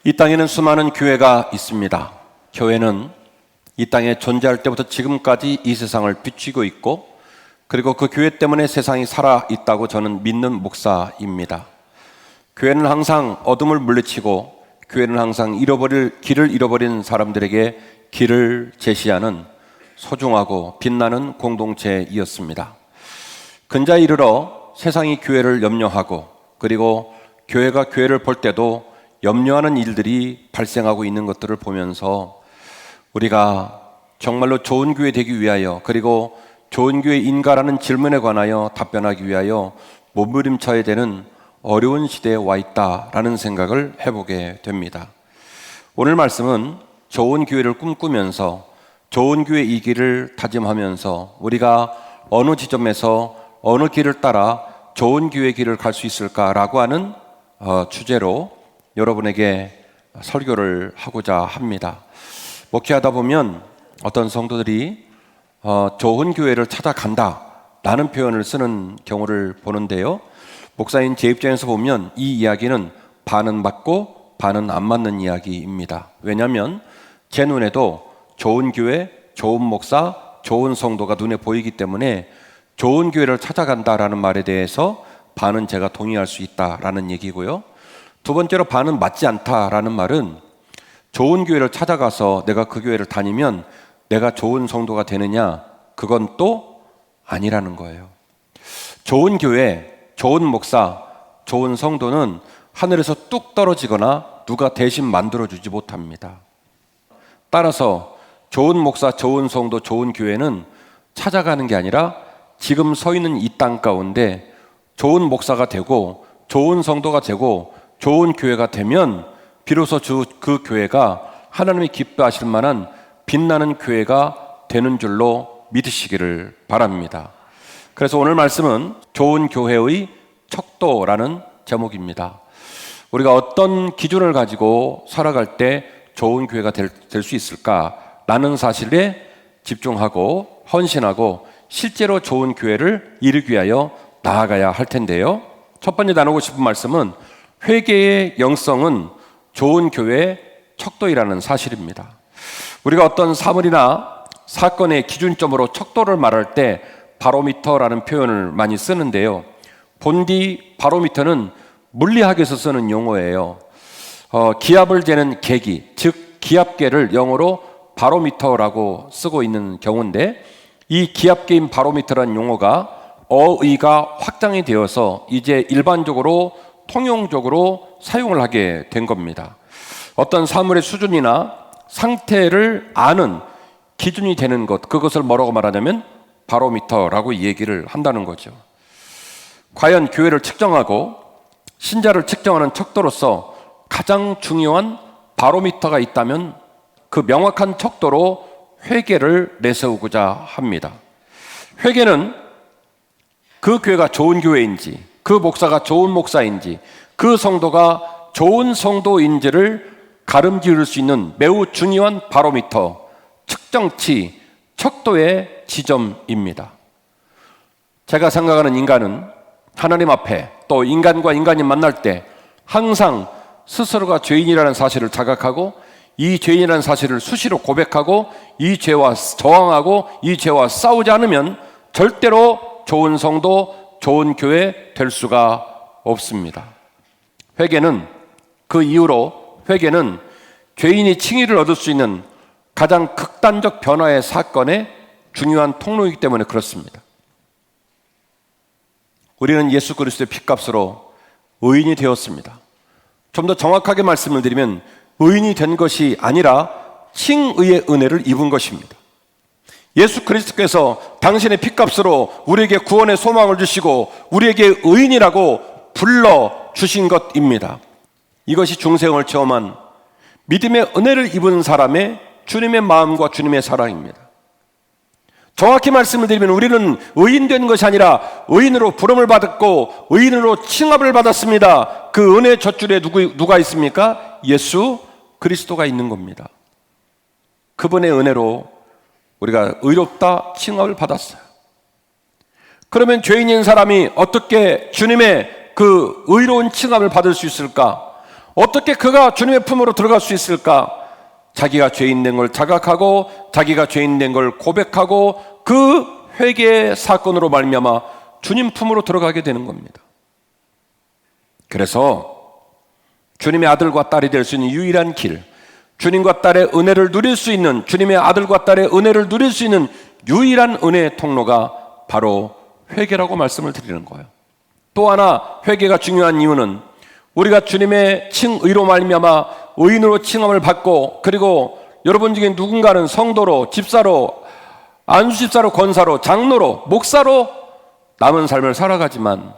이 땅에는 수많은 교회가 있습니다. 교회는 이 땅에 존재할 때부터 지금까지 이 세상을 비추고 있고, 그리고 그 교회 때문에 세상이 살아있다고 저는 믿는 목사입니다. 교회는 항상 어둠을 물리치고, 교회는 항상 길을 잃어버린 사람들에게 길을 제시하는 소중하고 빛나는 공동체이었습니다. 근자에 이르러 세상이 교회를 염려하고, 그리고 교회가 교회를 볼 때도 염려하는 일들이 발생하고 있는 것들을 보면서 우리가 정말로 좋은 교회 되기 위하여, 그리고 좋은 교회인가라는 질문에 관하여 답변하기 위하여 몸부림쳐야 되는 어려운 시대에 와 있다라는 생각을 해보게 됩니다. 오늘 말씀은 좋은 교회를 꿈꾸면서 좋은 교회이기를 다짐하면서 우리가 어느 지점에서 어느 길을 따라 좋은 교회 길을 갈 수 있을까라고 하는 주제로 여러분에게 설교를 하고자 합니다. 목회하다 보면 어떤 성도들이 좋은 교회를 찾아간다 라는 표현을 쓰는 경우를 보는데요, 목사인 제 입장에서 보면 이 이야기는 반은 맞고 반은 안 맞는 이야기입니다. 왜냐하면 제 눈에도 좋은 교회, 좋은 목사, 좋은 성도가 눈에 보이기 때문에 좋은 교회를 찾아간다라는 말에 대해서 반은 제가 동의할 수 있다라는 얘기고요, 두 번째로 반은 맞지 않다라는 말은 좋은 교회를 찾아가서 내가 그 교회를 다니면 내가 좋은 성도가 되느냐, 그건 또 아니라는 거예요. 좋은 교회, 좋은 목사, 좋은 성도는 하늘에서 뚝 떨어지거나 누가 대신 만들어주지 못합니다. 따라서 좋은 목사, 좋은 성도, 좋은 교회는 찾아가는 게 아니라 지금 서 있는 이 땅 가운데 좋은 목사가 되고 좋은 성도가 되고 좋은 교회가 되면 비로소 그 교회가 하나님이 기뻐하실 만한 빛나는 교회가 되는 줄로 믿으시기를 바랍니다. 그래서 오늘 말씀은 좋은 교회의 척도라는 제목입니다. 우리가 어떤 기준을 가지고 살아갈 때 좋은 교회가 될 수 있을까라는 사실에 집중하고 헌신하고 실제로 좋은 교회를 이루기 위하여 나아가야 할 텐데요, 첫 번째 나누고 싶은 말씀은 회개의 영성은 좋은 교회의 척도이라는 사실입니다. 우리가 어떤 사물이나 사건의 기준점으로 척도를 말할 때 바로미터라는 표현을 많이 쓰는데요, 본디 바로미터는 물리학에서 쓰는 용어예요. 기압을 재는 계기, 즉 기압계를 영어로 바로미터라고 쓰고 있는 경우인데, 이 기압계인 바로미터라는 용어가 어의가 확장이 되어서 이제 일반적으로 통용적으로 사용을 하게 된 겁니다. 어떤 사물의 수준이나 상태를 아는 기준이 되는 것, 그것을 뭐라고 말하냐면 바로미터라고 얘기를 한다는 거죠. 과연 교회를 측정하고 신자를 측정하는 척도로서 가장 중요한 바로미터가 있다면 그 명확한 척도로 회개를 내세우고자 합니다. 회개는 그 교회가 좋은 교회인지, 그 목사가 좋은 목사인지, 그 성도가 좋은 성도인지를 가름지을 수 있는 매우 중요한 바로미터, 측정치, 척도의 지점입니다. 제가 생각하는 인간은 하나님 앞에 또 인간과 인간이 만날 때 항상 스스로가 죄인이라는 사실을 자각하고 이 죄인이라는 사실을 수시로 고백하고 이 죄와 저항하고 이 죄와 싸우지 않으면 절대로 좋은 성도, 좋은 교회 될 수가 없습니다. 회개는 그 이후로 회개는 죄인이 칭의를 얻을 수 있는 가장 극단적 변화의 사건의 중요한 통로이기 때문에 그렇습니다. 우리는 예수 그리스도의 핏값으로 의인이 되었습니다. 좀 더 정확하게 말씀을 드리면 의인이 된 것이 아니라 칭의의 은혜를 입은 것입니다. 예수 그리스도께서 당신의 핏값으로 우리에게 구원의 소망을 주시고 우리에게 의인이라고 불러주신 것입니다. 이것이 중생을 체험한 믿음의 은혜를 입은 사람의 주님의 마음과 주님의 사랑입니다. 정확히 말씀을 드리면 우리는 의인된 것이 아니라 의인으로 부름을 받았고 의인으로 칭함을 받았습니다. 그 은혜의 젖줄에 누가 있습니까? 예수 그리스도가 있는 겁니다. 그분의 은혜로 우리가 의롭다 칭함을 받았어요. 그러면 죄인인 사람이 어떻게 주님의 그 의로운 칭함을 받을 수 있을까? 어떻게 그가 주님의 품으로 들어갈 수 있을까? 자기가 죄인 된 걸 자각하고 자기가 죄인 된 걸 고백하고 그 회개의 사건으로 말미암아 주님 품으로 들어가게 되는 겁니다. 그래서 주님의 아들과 딸이 될 수 있는 유일한 길, 주님과 딸의 은혜를 누릴 수 있는, 주님의 아들과 딸의 은혜를 누릴 수 있는 유일한 은혜의 통로가 바로 회개라고 말씀을 드리는 거예요. 또 하나 회개가 중요한 이유는 우리가 주님의 칭의로 말미암아 의인으로 칭함을 받고, 그리고 여러분 중에 누군가는 성도로, 집사로, 안수집사로, 권사로, 장로로, 목사로 남은 삶을 살아가지만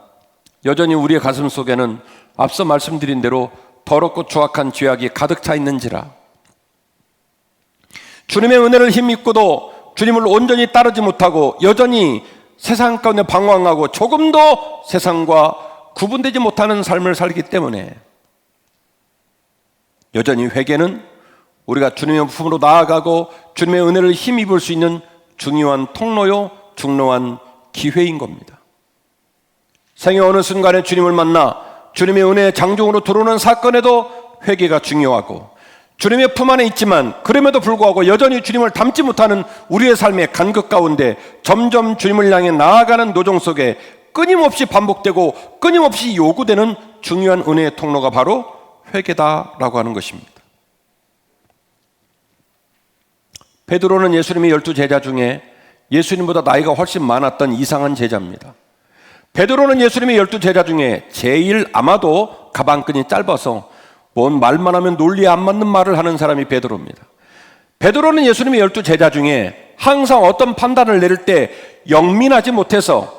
여전히 우리의 가슴 속에는 앞서 말씀드린 대로 더럽고 추악한 죄악이 가득 차 있는지라, 주님의 은혜를 힘입고도 주님을 온전히 따르지 못하고 여전히 세상 가운데 방황하고 조금도 세상과 구분되지 못하는 삶을 살기 때문에 여전히 회개는 우리가 주님의 품으로 나아가고 주님의 은혜를 힘입을 수 있는 중요한 통로요, 중요한 기회인 겁니다. 생애 어느 순간에 주님을 만나 주님의 은혜의 장중으로 들어오는 사건에도 회개가 중요하고, 주님의 품 안에 있지만 그럼에도 불구하고 여전히 주님을 닮지 못하는 우리의 삶의 간극 가운데 점점 주님을 향해 나아가는 노정 속에 끊임없이 반복되고 끊임없이 요구되는 중요한 은혜의 통로가 바로 회개다라고 하는 것입니다. 베드로는 예수님의 12 제자 중에 예수님보다 나이가 훨씬 많았던 이상한 제자입니다. 베드로는 예수님의 12 제자 중에 제일 아마도 가방끈이 짧아서 뭔 말만 하면 논리에 안 맞는 말을 하는 사람이 베드로입니다. 베드로는 예수님의 12 제자 중에 항상 어떤 판단을 내릴 때 영민하지 못해서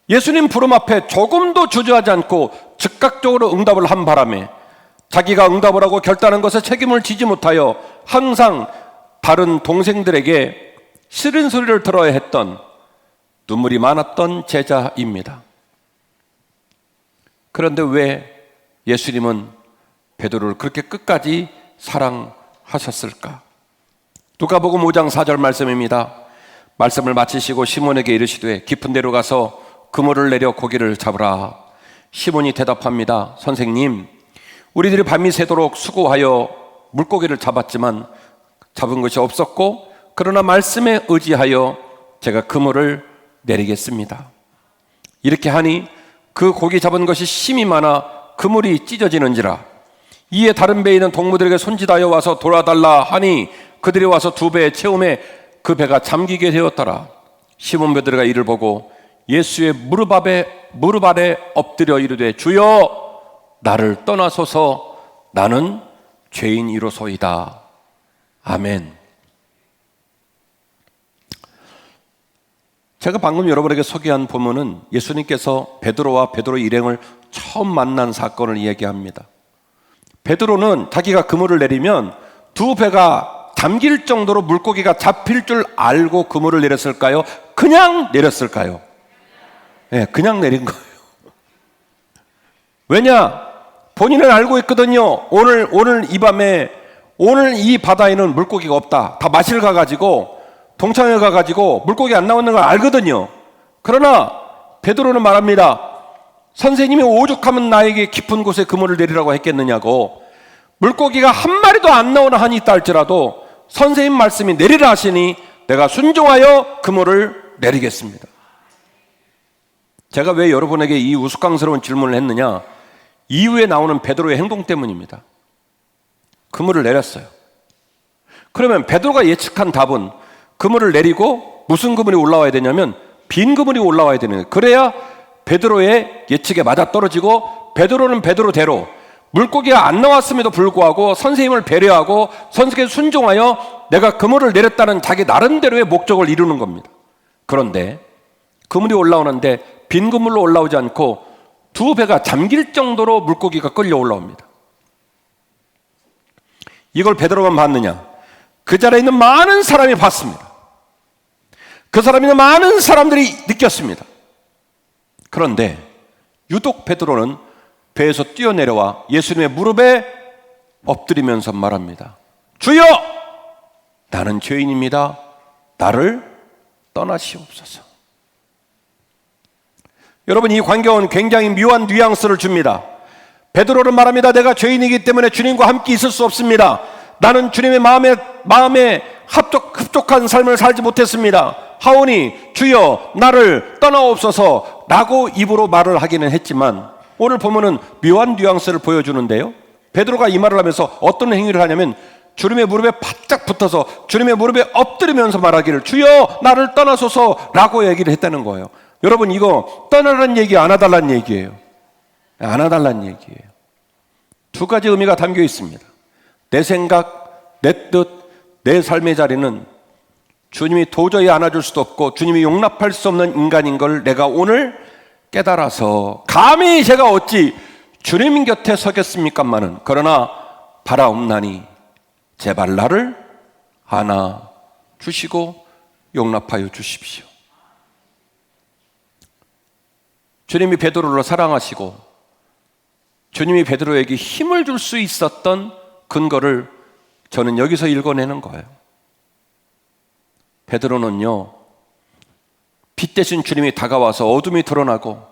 예수님 부름 앞에 조금도 주저하지 않고 즉각적으로 응답을 한 바람에 자기가 응답을 하고 결단한 것에 책임을 지지 못하여 항상 다른 동생들에게 싫은 소리를 들어야 했던, 눈물이 많았던 제자입니다. 그런데 왜 예수님은 베드로를 그렇게 끝까지 사랑하셨을까? 누가복음 5장 4절 말씀입니다. 말씀을 마치시고 시몬에게 이르시되 깊은 데로 가서 그물을 내려 고기를 잡으라. 시몬이 대답합니다. 선생님, 우리들이 밤이 새도록 수고하여 물고기를 잡았지만 잡은 것이 없었고, 그러나 말씀에 의지하여 제가 그물을 내리겠습니다. 이렇게 하니 그 고기 잡은 것이 심이 많아 그물이 찢어지는지라. 이에 다른 배에 있는 동무들에게 손짓하여 와서 돌아달라 하니 그들이 와서 2배 채움에 그 배가 잠기게 되었더라. 시몬 베드로가 이를 보고 예수의 무릎 아래 엎드려 이르되 주여 나를 떠나소서, 나는 죄인이로소이다. 아멘. 제가 방금 여러분에게 소개한 본문은 예수님께서 베드로와 베드로 일행을 처음 만난 사건을 이야기합니다. 베드로는 자기가 그물을 내리면 2배가 잠길 정도로 물고기가 잡힐 줄 알고 그물을 내렸을까요? 그냥 내렸을까요? 네, 그냥 내린 거예요. 왜냐? 본인은 알고 있거든요. 오늘 이 밤에, 오늘 이 바다에는 물고기가 없다. 다 마실 가가지고, 동창회 가가지고 물고기 안 나오는 걸 알거든요. 그러나 베드로는 말합니다. 선생님이 오죽하면 나에게 깊은 곳에 그물을 내리라고 했겠느냐고. 물고기가 한 마리도 안 나오는 한이 있다 할지라도 선생님 말씀이 내리라 하시니 내가 순종하여 그물을 내리겠습니다. 제가 왜 여러분에게 이 우스꽝스러운 질문을 했느냐? 이후에 나오는 베드로의 행동 때문입니다. 그물을 내렸어요. 그러면 베드로가 예측한 답은 그물을 내리고 무슨 그물이 올라와야 되냐면 빈 그물이 올라와야 되는 거예요. 그래야 베드로의 예측에 맞아떨어지고 베드로는 베드로대로 물고기가 안 나왔음에도 불구하고 선생님을 배려하고 선생님께 순종하여 내가 그물을 내렸다는 자기 나름대로의 목적을 이루는 겁니다. 그런데 그물이 올라오는데 빈 그물로 올라오지 않고 2배가 잠길 정도로 물고기가 끌려 올라옵니다. 이걸 베드로만 봤느냐? 그 자리에 있는 많은 사람이 봤습니다. 그 사람에 있는 많은 사람들이 느꼈습니다. 그런데 유독 베드로는 배에서 뛰어내려와 예수님의 무릎에 엎드리면서 말합니다. 주여! 나는 죄인입니다. 나를 떠나시옵소서. 여러분, 이 광경은 굉장히 묘한 뉘앙스를 줍니다. 베드로는 말합니다. 내가 죄인이기 때문에 주님과 함께 있을 수 없습니다. 나는 주님의 마음에 흡족한 삶을 살지 못했습니다. 하오니 주여 나를 떠나옵소서 라고 입으로 말을 하기는 했지만, 오늘 보면은 묘한 뉘앙스를 보여주는데요. 베드로가 이 말을 하면서 어떤 행위를 하냐면 주님의 무릎에 바짝 붙어서 주님의 무릎에 엎드리면서 말하기를 주여 나를 떠나소서 라고 얘기를 했다는 거예요. 여러분, 이거 떠나라는 얘기, 안 와달라는 얘기예요. 안 와달라는 얘기예요. 두 가지 의미가 담겨 있습니다. 내 생각, 내 뜻, 내 삶의 자리는 주님이 도저히 안아줄 수도 없고 주님이 용납할 수 없는 인간인 걸 내가 오늘 깨달아서 감히 제가 어찌 주님 곁에 서겠습니까마는, 그러나 바라옵나니 제발 나를 안아 주시고 용납하여 주십시오. 주님이 베드로를 사랑하시고 주님이 베드로에게 힘을 줄 수 있었던 근거를 저는 여기서 읽어내는 거예요. 베드로는요, 빛 대신 주님이 다가와서 어둠이 드러나고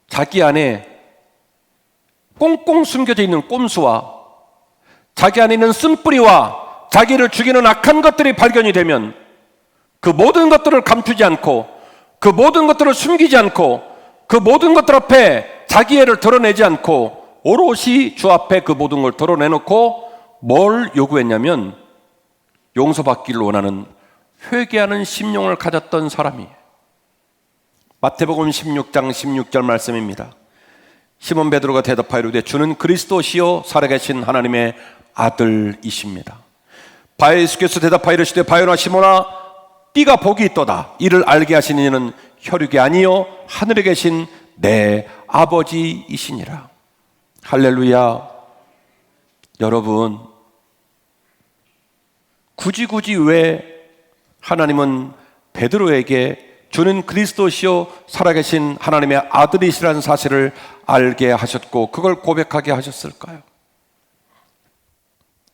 자기 안에 꽁꽁 숨겨져 있는 꼼수와 자기 안에 있는 쓴뿌리와 자기를 죽이는 악한 것들이 발견이 되면 그 모든 것들을 감추지 않고 그 모든 것들을 숨기지 않고 그 모든 것들 앞에 자기애를 드러내지 않고 오롯이 주 앞에 그 모든 걸 드러내놓고 뭘 요구했냐면 용서받기를 원하는 회개하는 심령을 가졌던 사람이에요. 마태복음 16장 16절 말씀입니다. 시몬 베드로가 대답하여 이르되 주는 그리스도시요 살아계신 하나님의 아들이십니다. 바에 예수께서 대답하여 이르시되 바요나 시몬아 네가 복이 있도다. 이를 알게 하시는 이는 혈육이 아니요 하늘에 계신 내 아버지이시니라. 할렐루야. 여러분, 굳이 왜 하나님은 베드로에게 주는 그리스도시요 살아계신 하나님의 아들이시라는 사실을 알게 하셨고 그걸 고백하게 하셨을까요?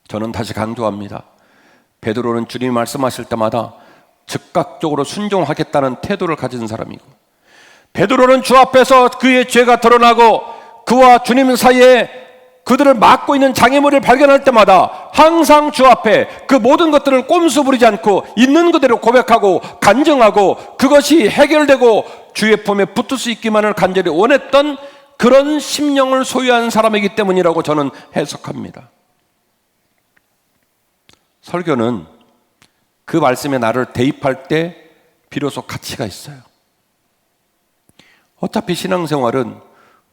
저는 다시 강조합니다. 베드로는 주님이 말씀하실 때마다 즉각적으로 순종하겠다는 태도를 가진 사람이고, 베드로는 주 앞에서 그의 죄가 드러나고 그와 주님 사이에 그들을 막고 있는 장애물을 발견할 때마다 항상 주 앞에 그 모든 것들을 꼼수 부리지 않고 있는 그대로 고백하고 간증하고 그것이 해결되고 주의 품에 붙을 수 있기만을 간절히 원했던 그런 심령을 소유한 사람이기 때문이라고 저는 해석합니다. 설교는 그 말씀에 나를 대입할 때 비로소 가치가 있어요. 어차피 신앙생활은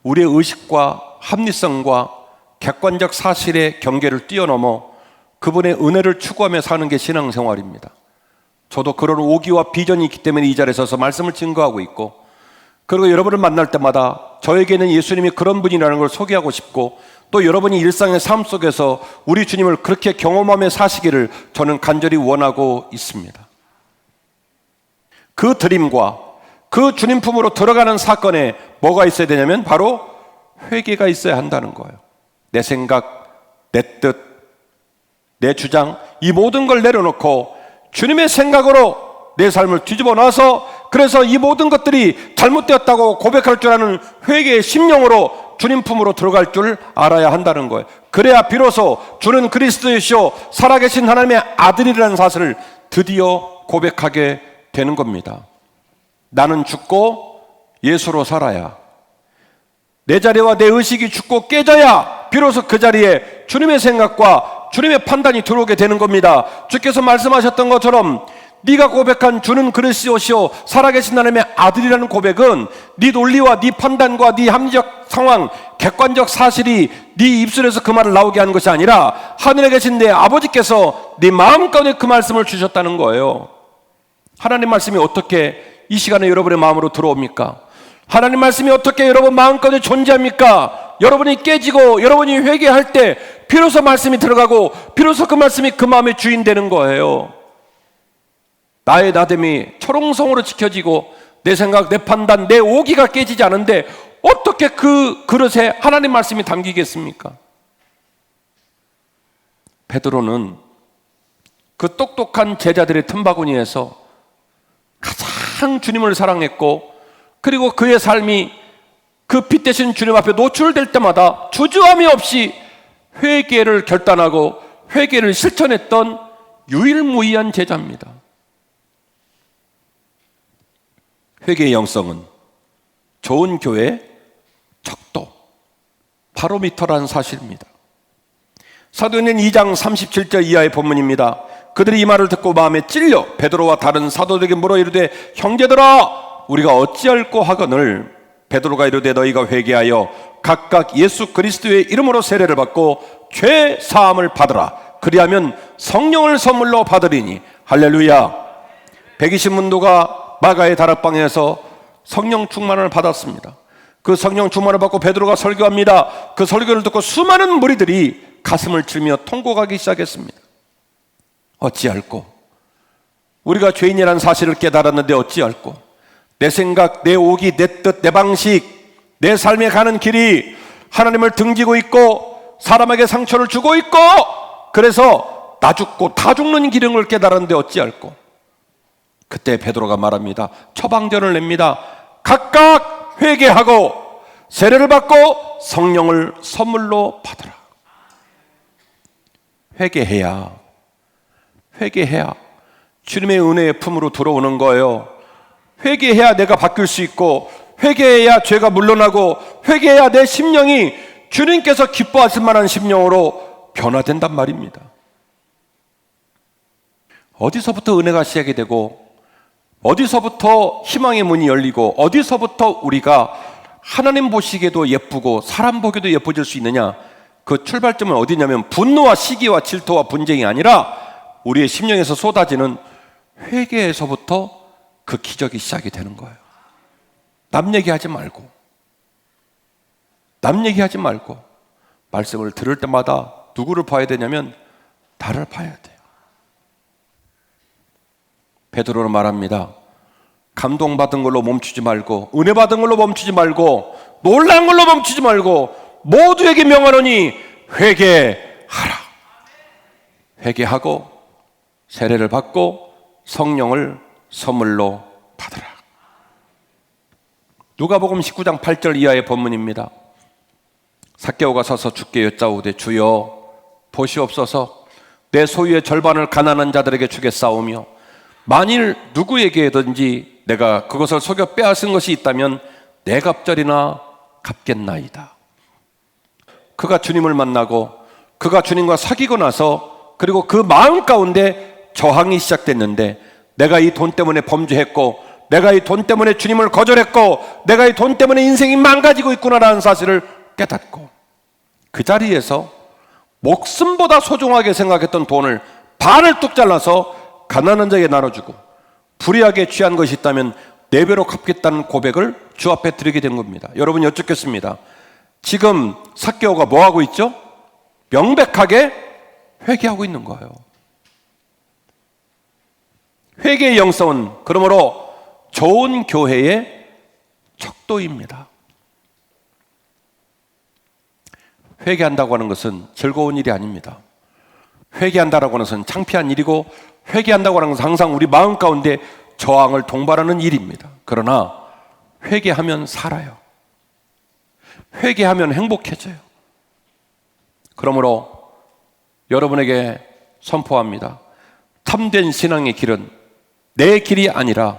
우리의 의식과 합리성과 객관적 사실의 경계를 뛰어넘어 그분의 은혜를 추구하며 사는 게 신앙생활입니다. 저도 그런 오기와 비전이 있기 때문에 이 자리에 서서 말씀을 증거하고 있고, 그리고 여러분을 만날 때마다 저에게는 예수님이 그런 분이라는 걸 소개하고 싶고, 또 여러분이 일상의 삶 속에서 우리 주님을 그렇게 경험하며 사시기를 저는 간절히 원하고 있습니다. 그 드림과 그 주님 품으로 들어가는 사건에 뭐가 있어야 되냐면 바로 회개가 있어야 한다는 거예요. 내 생각, 내 뜻, 내 주장, 이 모든 걸 내려놓고 주님의 생각으로 내 삶을 뒤집어 놔서, 그래서 이 모든 것들이 잘못되었다고 고백할 줄 아는 회개의 심령으로 주님 품으로 들어갈 줄 알아야 한다는 거예요. 그래야 비로소 주는 그리스도이시오 살아계신 하나님의 아들이라는 사실을 드디어 고백하게 되는 겁니다. 나는 죽고 예수로 살아야, 내 자리와 내 의식이 죽고 깨져야 비로소 그 자리에 주님의 생각과 주님의 판단이 들어오게 되는 겁니다. 주께서 말씀하셨던 것처럼 네가 고백한 주는 그리스도시요 살아계신 하나님의 아들이라는 고백은 네 논리와 네 판단과 네 합리적 상황, 객관적 사실이 네 입술에서 그 말을 나오게 하는 것이 아니라 하늘에 계신 내 아버지께서 네 마음가운데 그 말씀을 주셨다는 거예요. 하나님 말씀이 어떻게 이 시간에 여러분의 마음으로 들어옵니까? 하나님 말씀이 어떻게 여러분 마음가운데 존재합니까? 여러분이 깨지고 여러분이 회개할 때 비로소 말씀이 들어가고 비로소 그 말씀이 그 마음의 주인 되는 거예요. 나의 나됨이 초롱성으로 지켜지고 내 생각, 내 판단, 내 오기가 깨지지 않은데 어떻게 그 그릇에 하나님 말씀이 담기겠습니까? 베드로는 그 똑똑한 제자들의 틈바구니에서 가장 주님을 사랑했고, 그리고 그의 삶이 그 빛 대신 주님 앞에 노출될 때마다 주저함이 없이 회개를 결단하고 회개를 실천했던 유일무이한 제자입니다. 회개의 영성은 좋은 교회의 척도, 바로미터라는 사실입니다. 사도행전 2장 37절 이하의 본문입니다. 그들이 이 말을 듣고 마음에 찔려 베드로와 다른 사도들에게 물어 이르되 형제들아 우리가 어찌할꼬 하거늘 베드로가 이르되 너희가 회개하여 각각 예수 그리스도의 이름으로 세례를 받고 죄 사함을 받으라. 그리하면 성령을 선물로 받으리니. 할렐루야. 120문도가 마가의 다락방에서 성령 충만을 받았습니다. 그 성령 충만을 받고 베드로가 설교합니다. 그 설교를 듣고 수많은 무리들이 가슴을 치며 통곡하기 시작했습니다. 어찌할꼬? 우리가 죄인이라는 사실을 깨달았는데 어찌할꼬? 내 생각, 내 오기, 내 뜻, 내 방식, 내 삶에 가는 길이 하나님을 등지고 있고 사람에게 상처를 주고 있고 그래서 나 죽고 다 죽는 길을 깨달았는데 어찌할꼬? 그때 베드로가 말합니다. 처방전을 냅니다. 각각 회개하고 세례를 받고 성령을 선물로 받으라. 회개해야 주님의 은혜의 품으로 들어오는 거예요. 회개해야 내가 바뀔 수 있고 회개해야 죄가 물러나고 회개해야 내 심령이 주님께서 기뻐하실 만한 심령으로 변화된단 말입니다. 어디서부터 은혜가 시작이 되고 어디서부터 희망의 문이 열리고 어디서부터 우리가 하나님 보시기에도 예쁘고 사람 보기에도 예뻐질 수 있느냐? 그 출발점은 어디냐면 분노와 시기와 질투와 분쟁이 아니라 우리의 심령에서 쏟아지는 회개에서부터 그 기적이 시작이 되는 거예요. 남 얘기하지 말고 말씀을 들을 때마다 누구를 봐야 되냐면 나를 봐야 돼요. 베드로는 말합니다. 감동받은 걸로 멈추지 말고 은혜 받은 걸로 멈추지 말고 놀란 걸로 멈추지 말고 모두에게 명하노니 회개하라. 회개하고 세례를 받고 성령을 선물로 받으라. 누가복음 19장 8절 이하의 본문입니다. 삭개오가 서서 주께 여짜오되 주여 보시옵소서 내 소유의 절반을 가난한 자들에게 주겠사오며 만일 누구에게든지 내가 그것을 속여 빼앗은 것이 있다면 네 갑절이나 갚겠나이다. 그가 주님을 만나고 그가 주님과 사귀고 나서 그리고 그 마음 가운데 저항이 시작됐는데 내가 이 돈 때문에 범죄했고 내가 이 돈 때문에 주님을 거절했고 내가 이 돈 때문에 인생이 망가지고 있구나라는 사실을 깨닫고 그 자리에서 목숨보다 소중하게 생각했던 돈을 반을 뚝 잘라서 가난한 자에게 나눠주고 불의하게 취한 것이 있다면 4배로 갚겠다는 고백을 주 앞에 드리게 된 겁니다. 여러분 여쭙겠습니다. 지금 삭개오가 뭐 하고 있죠? 명백하게 회개하고 있는 거예요. 회개의 영성은 그러므로 좋은 교회의 척도입니다. 회개한다고 하는 것은 즐거운 일이 아닙니다. 회개한다고 하는 것은 창피한 일이고 회개한다고 하는 것은 항상 우리 마음 가운데 저항을 동반하는 일입니다. 그러나 회개하면 살아요. 회개하면 행복해져요. 그러므로 여러분에게 선포합니다. 참된 신앙의 길은 내 길이 아니라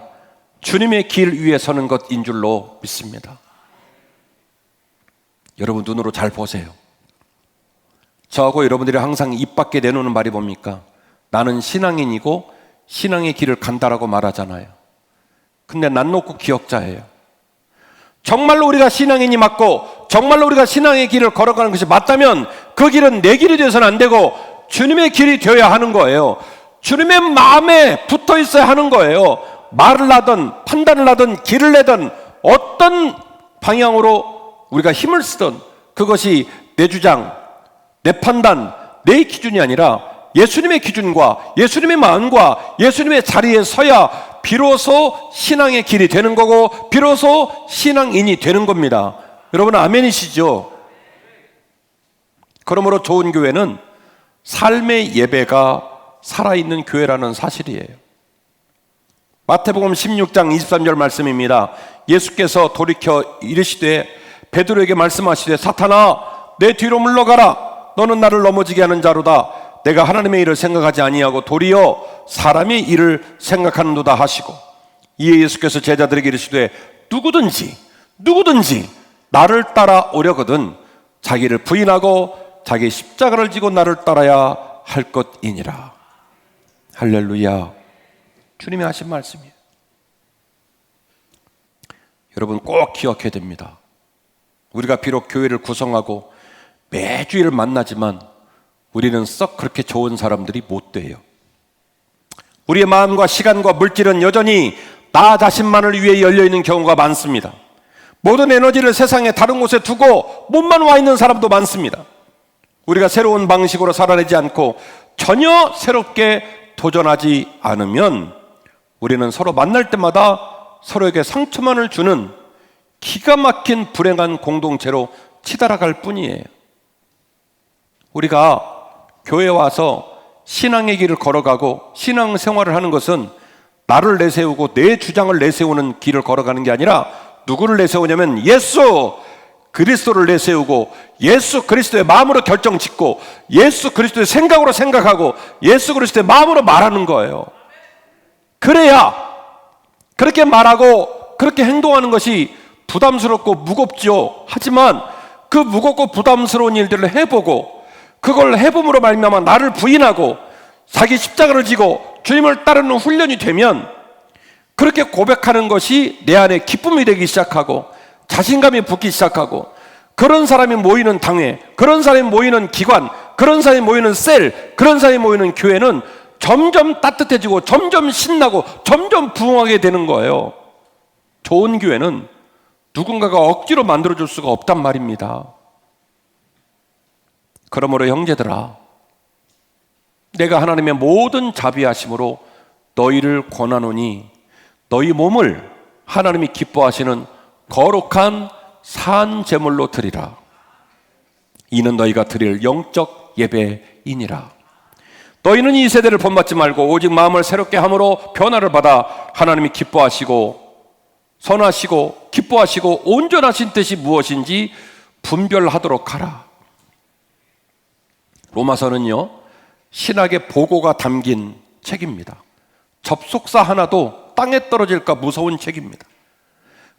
주님의 길 위에 서는 것인 줄로 믿습니다. 여러분 눈으로 잘 보세요. 저하고 여러분들이 항상 입 밖에 내놓는 말이 뭡니까? 나는 신앙인이고 신앙의 길을 간다라고 말하잖아요. 근데 난 놓고 기억자예요. 정말로 우리가 신앙인이 맞고 정말로 우리가 신앙의 길을 걸어가는 것이 맞다면 그 길은 내 길이 되어서는 안 되고 주님의 길이 되어야 하는 거예요. 주님의 마음에 붙어 있어야 하는 거예요. 말을 하든 판단을 하든 길을 내든 어떤 방향으로 우리가 힘을 쓰든 그것이 내 주장, 내 판단, 내 기준이 아니라 예수님의 기준과 예수님의 마음과 예수님의 자리에 서야 비로소 신앙의 길이 되는 거고 비로소 신앙인이 되는 겁니다. 여러분 아멘이시죠? 그러므로 좋은 교회는 삶의 예배가 살아있는 교회라는 사실이에요. 마태복음 16장 23절 말씀입니다. 예수께서 돌이켜 이르시되 베드로에게 말씀하시되 사탄아 내 뒤로 물러가라. 너는 나를 넘어지게 하는 자로다. 내가 하나님의 일을 생각하지 아니하고 도리어 사람의 일을 생각하는도다 하시고, 이에 예수께서 제자들에게 이르시되 누구든지 나를 따라오려거든 자기를 부인하고 자기 십자가를 지고 나를 따라야 할 것이니라. 할렐루야. 주님이 하신 말씀이에요. 여러분 꼭 기억해야 됩니다. 우리가 비록 교회를 구성하고 매주일 만나지만 우리는 썩 그렇게 좋은 사람들이 못 돼요. 우리의 마음과 시간과 물질은 여전히 나 자신만을 위해 열려있는 경우가 많습니다. 모든 에너지를 세상의 다른 곳에 두고 몸만 와 있는 사람도 많습니다. 우리가 새로운 방식으로 살아내지 않고 전혀 새롭게 도전하지 않으면 우리는 서로 만날 때마다 서로에게 상처만을 주는 기가 막힌 불행한 공동체로 치달아갈 뿐이에요. 우리가 교회에 와서 신앙의 길을 걸어가고 신앙생활을 하는 것은 나를 내세우고 내 주장을 내세우는 길을 걸어가는 게 아니라 누구를 내세우냐면 예수 그리스도를 내세우고 예수 그리스도의 마음으로 결정 짓고 예수 그리스도의 생각으로 생각하고 예수 그리스도의 마음으로 말하는 거예요. 그래야 그렇게 말하고 그렇게 행동하는 것이 부담스럽고 무겁죠. 하지만 그 무겁고 부담스러운 일들을 해보고 그걸 해봄으로 말미암아 나를 부인하고 자기 십자가를 지고 주님을 따르는 훈련이 되면 그렇게 고백하는 것이 내 안에 기쁨이 되기 시작하고 자신감이 붙기 시작하고 그런 사람이 모이는 당회, 그런 사람이 모이는 기관, 그런 사람이 모이는 셀, 그런 사람이 모이는 교회는 점점 따뜻해지고 점점 신나고 점점 부흥하게 되는 거예요. 좋은 교회는 누군가가 억지로 만들어줄 수가 없단 말입니다. 그러므로 형제들아, 내가 하나님의 모든 자비하심으로 너희를 권하노니 너희 몸을 하나님이 기뻐하시는 거룩한 산 제물로 드리라. 이는 너희가 드릴 영적 예배이니라. 너희는 이 세대를 본받지 말고 오직 마음을 새롭게 함으로 변화를 받아 하나님이 기뻐하시고 선하시고 기뻐하시고 온전하신 뜻이 무엇인지 분별하도록 하라. 로마서는요, 신학의 보고가 담긴 책입니다. 접속사 하나도 땅에 떨어질까 무서운 책입니다.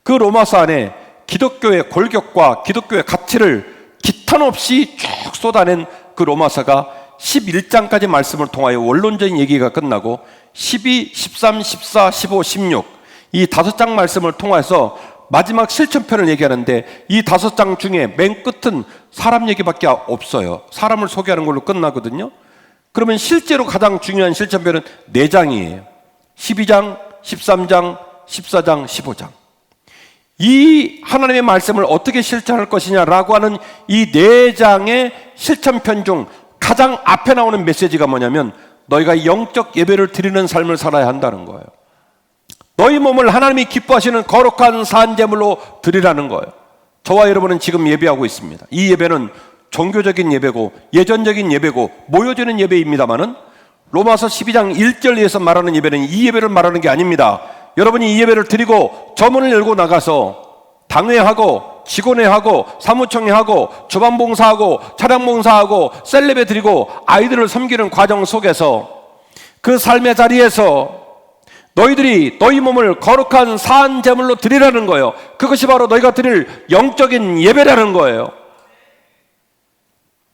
그 로마서 안에 기독교의 골격과 기독교의 가치를 기탄 없이 쭉 쏟아낸 그 로마서가 11장까지 말씀을 통하여 원론적인 얘기가 끝나고 12, 13, 14, 15, 16 이 5장 말씀을 통해서 마지막 실천편을 얘기하는데 이 5장 중에 맨 끝은 사람 얘기밖에 없어요. 사람을 소개하는 걸로 끝나거든요. 그러면 실제로 가장 중요한 실천편은 4장이에요. 12장, 13장, 14장, 15장. 이 하나님의 말씀을 어떻게 실천할 것이냐라고 하는 이 4장의 실천편 중 가장 앞에 나오는 메시지가 뭐냐면 너희가 영적 예배를 드리는 삶을 살아야 한다는 거예요. 너희 몸을 하나님이 기뻐하시는 거룩한 산제물로 드리라는 거예요. 저와 여러분은 지금 예배하고 있습니다. 이 예배는 종교적인 예배고 예전적인 예배고 모여지는 예배입니다마는 로마서 12장 1절에서 말하는 예배는 이 예배를 말하는 게 아닙니다. 여러분이 이 예배를 드리고 저문을 열고 나가서 당회하고 직원회하고 사무총회하고 주방봉사하고 차량봉사하고 셀레배 드리고 아이들을 섬기는 과정 속에서 그 삶의 자리에서 너희들이 너희 몸을 거룩한 산 제물로 드리라는 거예요. 그것이 바로 너희가 드릴 영적인 예배라는 거예요.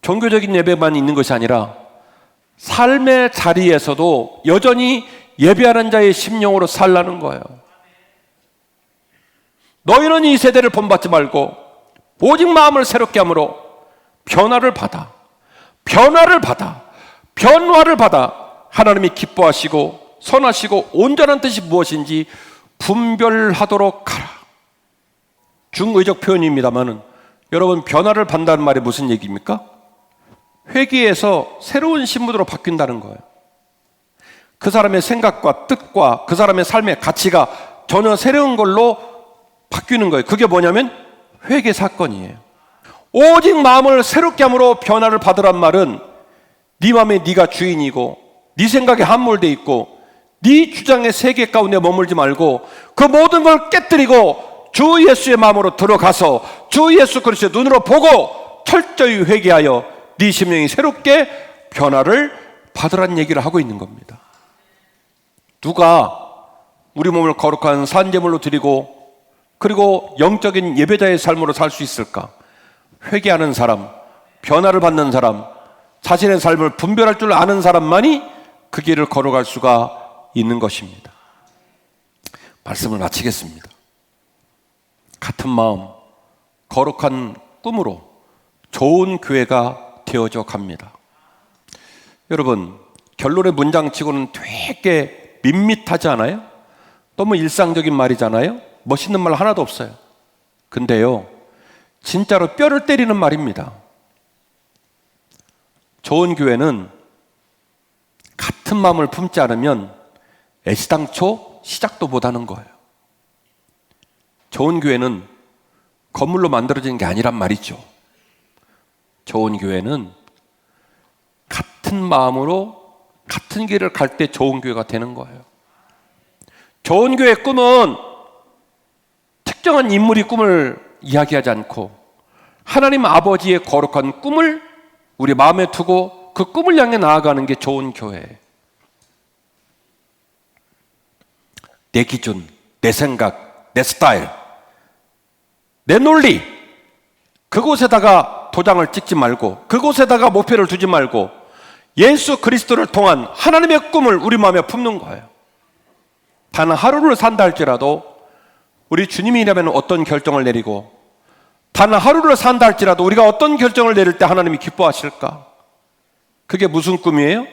종교적인 예배만 있는 것이 아니라 삶의 자리에서도 여전히 예배하는 자의 심령으로 살라는 거예요. 너희는 이 세대를 본받지 말고 오직 마음을 새롭게 함으로 변화를 받아 하나님이 기뻐하시고 선하시고 온전한 뜻이 무엇인지 분별하도록 하라. 중의적 표현입니다만은 여러분, 변화를 받는다는 말이 무슨 얘기입니까? 회개에서 새로운 신분으로 바뀐다는 거예요. 그 사람의 생각과 뜻과 그 사람의 삶의 가치가 전혀 새로운 걸로 바뀌는 거예요. 그게 뭐냐면 회개 사건이에요. 오직 마음을 새롭게 함으로 변화를 받으란 말은 네 마음에 네가 주인이고 네 생각에 함몰돼 있고 네 주장의 세계 가운데 머물지 말고 그 모든 걸 깨뜨리고 주 예수의 마음으로 들어가서 주 예수 그리스도의 눈으로 보고 철저히 회개하여 네 심령이 새롭게 변화를 받으라는 얘기를 하고 있는 겁니다. 누가 우리 몸을 거룩한 산제물로 드리고 그리고 영적인 예배자의 삶으로 살 수 있을까? 회개하는 사람, 변화를 받는 사람, 자신의 삶을 분별할 줄 아는 사람만이 그 길을 걸어갈 수가 있는 것입니다. 말씀을 마치겠습니다. 같은 마음, 거룩한 꿈으로 좋은 교회가 되어져 갑니다. 여러분, 결론의 문장치고는 되게 밋밋하지 않아요? 너무 일상적인 말이잖아요? 멋있는 말 하나도 없어요. 근데요, 진짜로 뼈를 때리는 말입니다. 좋은 교회는 같은 마음을 품지 않으면 애시당초 시작도 못하는 거예요. 좋은 교회는 건물로 만들어지는 게 아니란 말이죠. 좋은 교회는 같은 마음으로 같은 길을 갈 때 좋은 교회가 되는 거예요. 좋은 교회의 꿈은 특정한 인물이 꿈을 이야기하지 않고 하나님 아버지의 거룩한 꿈을 우리 마음에 두고 그 꿈을 향해 나아가는 게 좋은 교회예요. 내 기준, 내 생각, 내 스타일, 내 논리, 그곳에다가 도장을 찍지 말고 그곳에다가 목표를 두지 말고 예수 그리스도를 통한 하나님의 꿈을 우리 마음에 품는 거예요. 단 하루를 산다 할지라도 우리 주님이라면 어떤 결정을 내리고 단 하루를 산다 할지라도 우리가 어떤 결정을 내릴 때 하나님이 기뻐하실까? 그게 무슨 꿈이에요?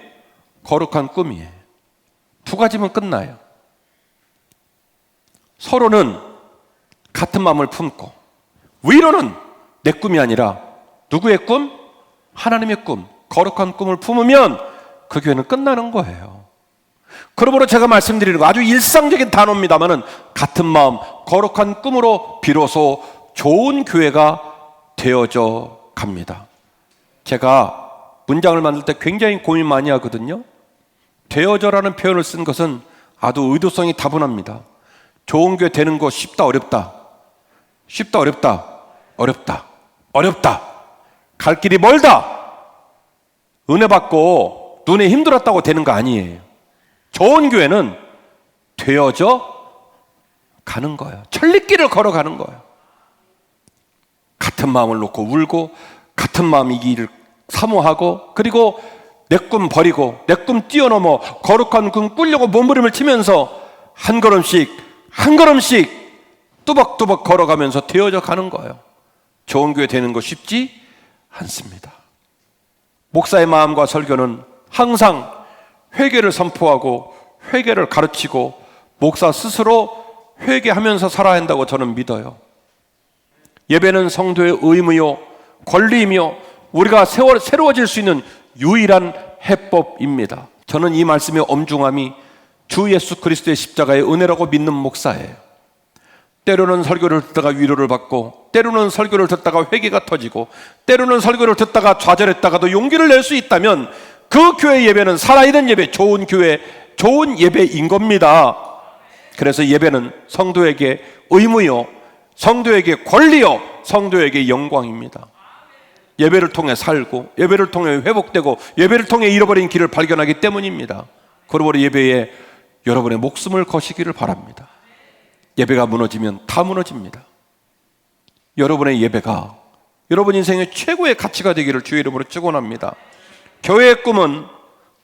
거룩한 꿈이에요. 두 가지면 끝나요. 서로는 같은 마음을 품고 위로는 내 꿈이 아니라 누구의 꿈? 하나님의 꿈, 거룩한 꿈을 품으면 그 교회는 끝나는 거예요. 그러므로 제가 말씀드리는 거 아주 일상적인 단어입니다만은 같은 마음, 거룩한 꿈으로 비로소 좋은 교회가 되어져 갑니다. 제가 문장을 만들 때 굉장히 고민 많이 하거든요. 되어져라는 표현을 쓴 것은 아주 의도성이 다분합니다. 좋은 교회 되는 거 쉽다 어렵다. 쉽다 어렵다. 어렵다. 어렵다. 갈 길이 멀다. 은혜 받고 눈에 힘들었다고 되는 거 아니에요. 좋은 교회는 되어져 가는 거예요. 천리길을 걸어가는 거예요. 같은 마음을 놓고 울고 같은 마음 이 길을 사모하고 그리고 내 꿈 버리고 내 꿈 뛰어넘어 거룩한 꿈 꾸려고 몸부림을 치면서 한 걸음씩 한 걸음씩 뚜벅뚜벅 걸어가면서 되어져 가는 거예요. 좋은 교회 되는 거 쉽지 않습니다. 목사의 마음과 설교는 항상 회개를 선포하고 회개를 가르치고 목사 스스로 회개하면서 살아야 한다고 저는 믿어요. 예배는 성도의 의무요 권리이며 우리가 새로워질 수 있는 유일한 해법입니다. 저는 이 말씀의 엄중함이 주 예수 그리스도의 십자가의 은혜라고 믿는 목사예요. 때로는 설교를 듣다가 위로를 받고 때로는 설교를 듣다가 회개가 터지고 때로는 설교를 듣다가 좌절했다가도 용기를 낼 수 있다면 그 교회 예배는 살아있는 예배, 좋은 교회, 좋은 예배인 겁니다. 그래서 예배는 성도에게 의무요, 성도에게 권리요, 성도에게 영광입니다. 예배를 통해 살고 예배를 통해 회복되고 예배를 통해 잃어버린 길을 발견하기 때문입니다. 그러므로 예배에 여러분의 목숨을 거시기를 바랍니다. 예배가 무너지면 다 무너집니다. 여러분의 예배가 여러분 인생의 최고의 가치가 되기를 주의 이름으로 축원합니다. 교회의 꿈은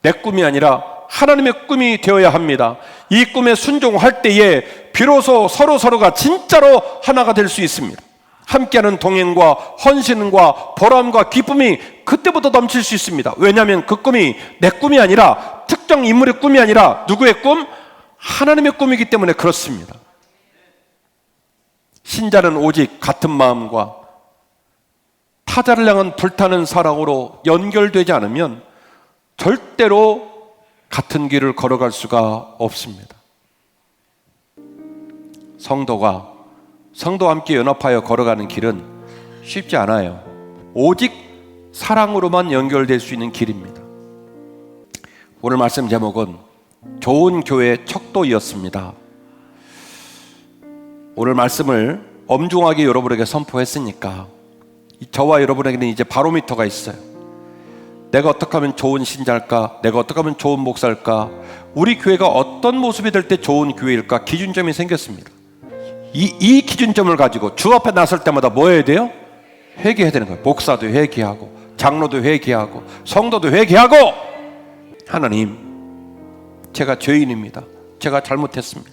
내 꿈이 아니라 하나님의 꿈이 되어야 합니다. 이 꿈에 순종할 때에 비로소 서로가 진짜로 하나가 될 수 있습니다. 함께하는 동행과 헌신과 보람과 기쁨이 그때부터 넘칠 수 있습니다. 왜냐하면 그 꿈이 내 꿈이 아니라 특정 인물의 꿈이 아니라 누구의 꿈? 하나님의 꿈이기 때문에 그렇습니다. 신자는 오직 같은 마음과 타자를 향한 불타는 사랑으로 연결되지 않으면 절대로 같은 길을 걸어갈 수가 없습니다. 성도와 함께 연합하여 걸어가는 길은 쉽지 않아요. 오직 사랑으로만 연결될 수 있는 길입니다. 오늘 말씀 제목은 좋은 교회 척도이었습니다. 오늘 말씀을 엄중하게 여러분에게 선포했으니까 저와 여러분에게는 이제 바로미터가 있어요. 내가 어떻게 하면 좋은 신자일까? 내가 어떻게 하면 좋은 목사일까? 우리 교회가 어떤 모습이 될 때 좋은 교회일까? 기준점이 생겼습니다. 이 기준점을 가지고 주 앞에 나설 때마다 뭐 해야 돼요? 회개해야 되는 거예요. 목사도 회개하고 장로도 회개하고 성도도 회개하고, 하나님, 제가 죄인입니다. 제가 잘못했습니다.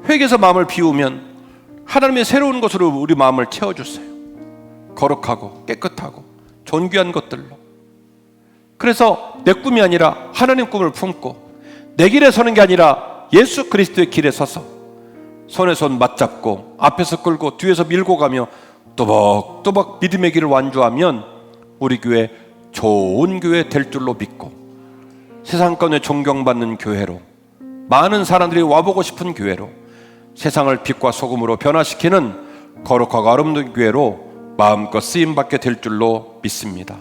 회개해서 마음을 비우면 하나님의 새로운 것으로 우리 마음을 채워주세요. 거룩하고 깨끗하고 존귀한 것들로. 그래서 내 꿈이 아니라 하나님 꿈을 품고 내 길에 서는 게 아니라 예수 그리스도의 길에 서서 손에 손 맞잡고 앞에서 끌고 뒤에서 밀고 가며 또박또박 믿음의 길을 완주하면 우리 교회 좋은 교회 될 줄로 믿고 세상권에 존경받는 교회로, 많은 사람들이 와보고 싶은 교회로, 세상을 빛과 소금으로 변화시키는 거룩하고 아름다운 교회로 마음껏 쓰임받게 될 줄로 믿습니다.